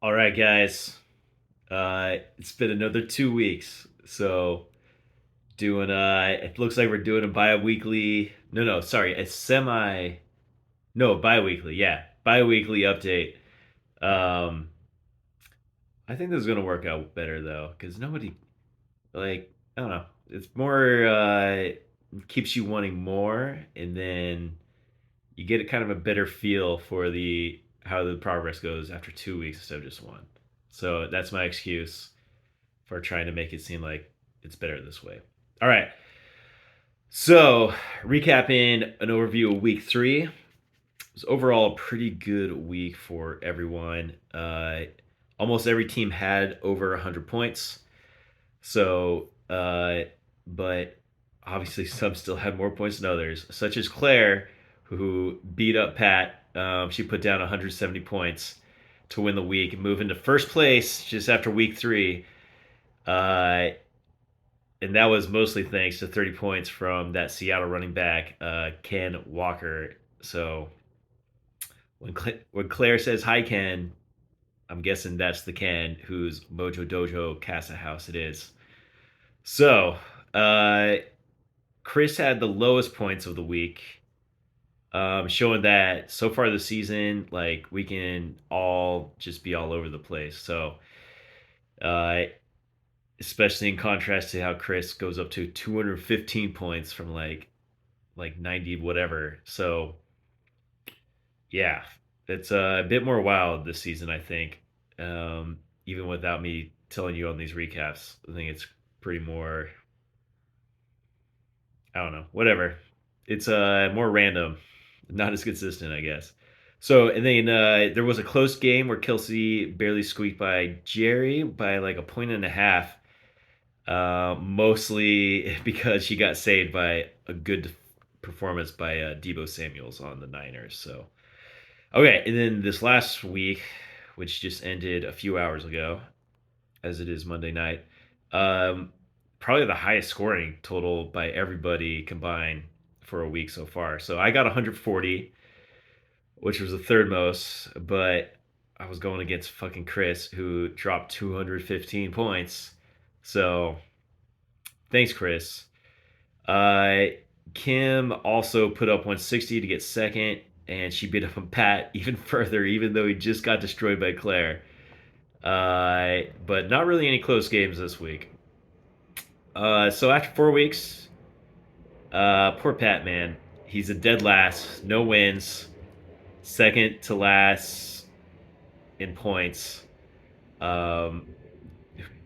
All right, guys. It's been another 2 weeks. So doing it looks like we're doing a bi-weekly no, sorry, a semi no, bi-weekly, yeah. Bi-weekly update. Um I think this is gonna work out better though, because nobody I don't know. It's more keeps you wanting more, and then you get a kind of a better feel for the how the progress goes after 2 weeks instead of just one. So that's my excuse for trying to make it seem like it's better this way. All right. So, recapping an overview of week three, it was overall a pretty good week for everyone. Almost every team had over 100 points. So, but obviously some still had more points than others, such as Claire, who beat up Pat. She put down 170 points to win the week and move into first place just after week three. Uh, and that was mostly thanks to 30 points from that Seattle running back, Ken Walker. So when Claire says hi, Ken, I'm guessing that's the Ken whose Mojo Dojo Casa house it is. So uh, Chris had the lowest points of the week, showing that so far this season, like we can all just be all over the place. So, uh, especially in contrast to how Chris goes up to 215 points from like 90 whatever. So yeah, it's a bit more wild this season, I think. Even without me telling you on these recaps, I think it's pretty more. I don't know, whatever. It's more random, not as consistent, I guess. So and then there was a close game where Kelsey barely squeaked by Geri by like a point and a half. Mostly because she got saved by a good performance by Debo Samuels on the Niners. So okay, and then this last week, which just ended a few hours ago, as it is Monday night, um, probably the highest scoring total by everybody combined for a week so far. So I got 140, which was the third most, but I was going against fucking Chris, who dropped 215 points. So thanks, Chris. Uh, Kim also put up 160 to get second, and she beat up on Pat even further, even though he just got destroyed by Claire. But not really any close games this week. So after 4 weeks, poor Pat, man. He's a dead last, no wins, second to last in points, um,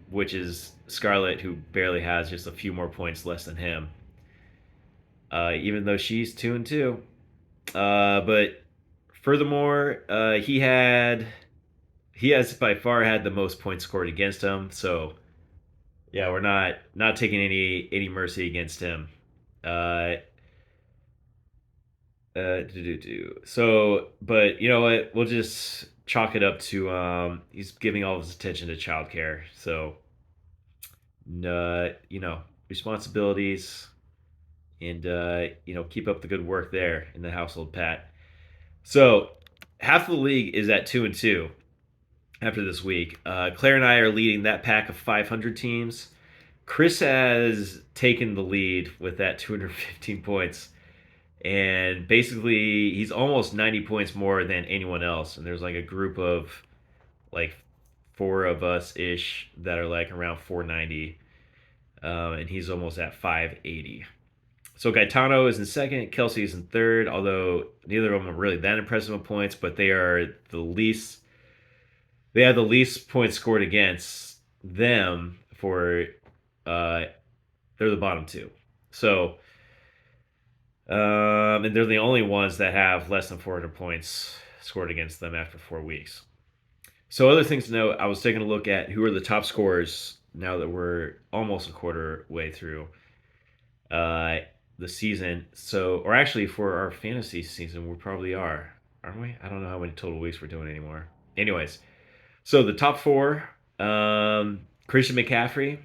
which is Scarlett, who barely has just a few more points less than him. Even though she's 2-2. But furthermore, he has by far had the most points scored against him. So yeah, we're not taking any mercy against him. Uh, so, but you know what? We'll just chalk it up to he's giving all of his attention to childcare. So, responsibilities and keep up the good work there in the household, Pat. So, half of the league is at 2-2 after this week. Claire and I are leading that pack of 500 teams. Chris has taken the lead with that 215 points. And basically, he's almost 90 points more than anyone else. And there's like a group of like four of us ish that are like around 490. And he's almost at 580. So Gaetano is in second, Kelsey is in third, although neither of them are really that impressive with points, but they have the least points scored against them for uh they're the bottom two. So and they're the only ones that have less than 400 points scored against them after 4 weeks. So other things to note, I was taking a look at who are the top scorers now that we're almost a quarter way through uh, the season. So, or actually for our fantasy season, we probably are, aren't we? I don't know how many total weeks we're doing anymore. Anyways, so the top four, Christian McCaffrey,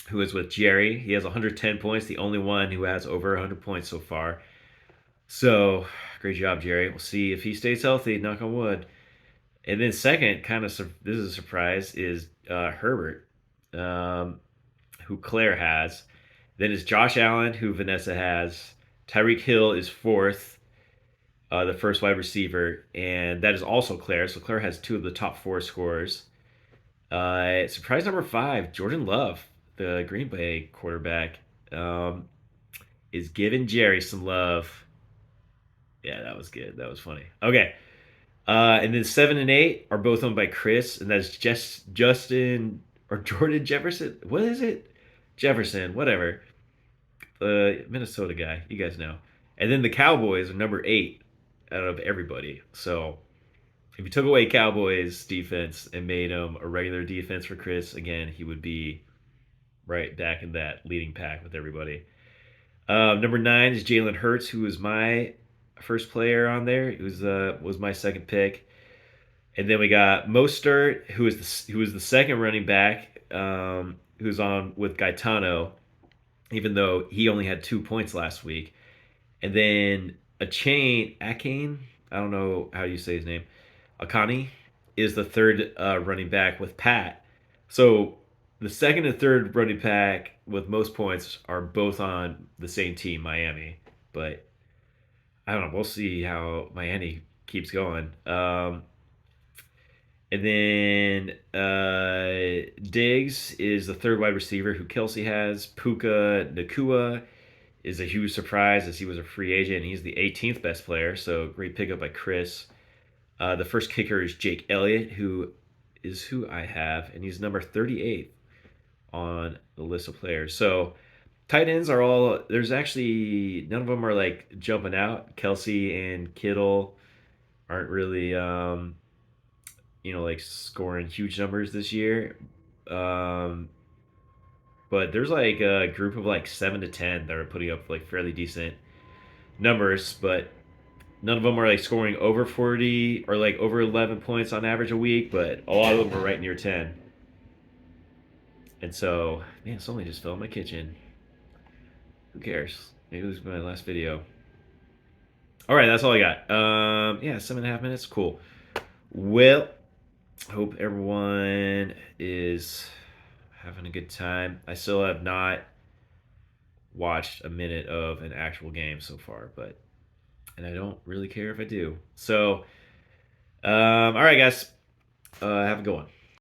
who is with Geri. He has 110 points, the only one who has over 100 points so far. So, great job, Geri. We'll see if he stays healthy, knock on wood. And then second, this is a surprise, is Herbert, um, who Claire has. Then is Josh Allen, who Vanessa has. Tyreek Hill is fourth, the first wide receiver, and that is also Claire. So Claire has two of the top four scorers. Surprise number five, Jordan Love, the Green Bay quarterback, um, is giving Geri some love. Yeah, that was good. That was funny. Okay. And then seven and eight are both owned by Chris, and that's just Justin or Jordan Jefferson. What is it? Jefferson, whatever. The Minnesota guy, you guys know. And then the Cowboys are number eight out of everybody. So if you took away Cowboys defense and made them a regular defense for Chris, again, he would be right back in that leading pack with everybody. Number nine is Jalen Hurts, who was my first player on there. It was my second pick. And then we got Mostert, who was the second running back, who's on with Gaetano, even though he only had 2 points last week. And then Akane, I don't know how you say his name, Akani is the third running back with Pat. So the second and third running back with most points are both on the same team, Miami. But I don't know. We'll see how Miami keeps going. And then Diggs is the third wide receiver who Kelsey has. Puka Nakua is a huge surprise as he was a free agent. He's the 18th best player, so great pickup by Chris. The first kicker is Jake Elliott, who I have, and he's number 38 on the list of players. So tight ends are all, there's actually, none of them are like jumping out. Kelsey and Kittle aren't really like scoring huge numbers this year. Um, but there's like a group of like 7 to 10 that are putting up like fairly decent numbers, but none of them are like scoring over 40 or like over 11 points on average a week, but a lot of them are right near 10. And so, man, it's only just fell in my kitchen. Who cares? Maybe this is my last video. All right, that's all I got. Yeah, 7.5 minutes. Cool. Well, hope everyone is having a good time. I still have not watched a minute of an actual game so far, and I don't really care if I do. So, all right, guys, have a good one.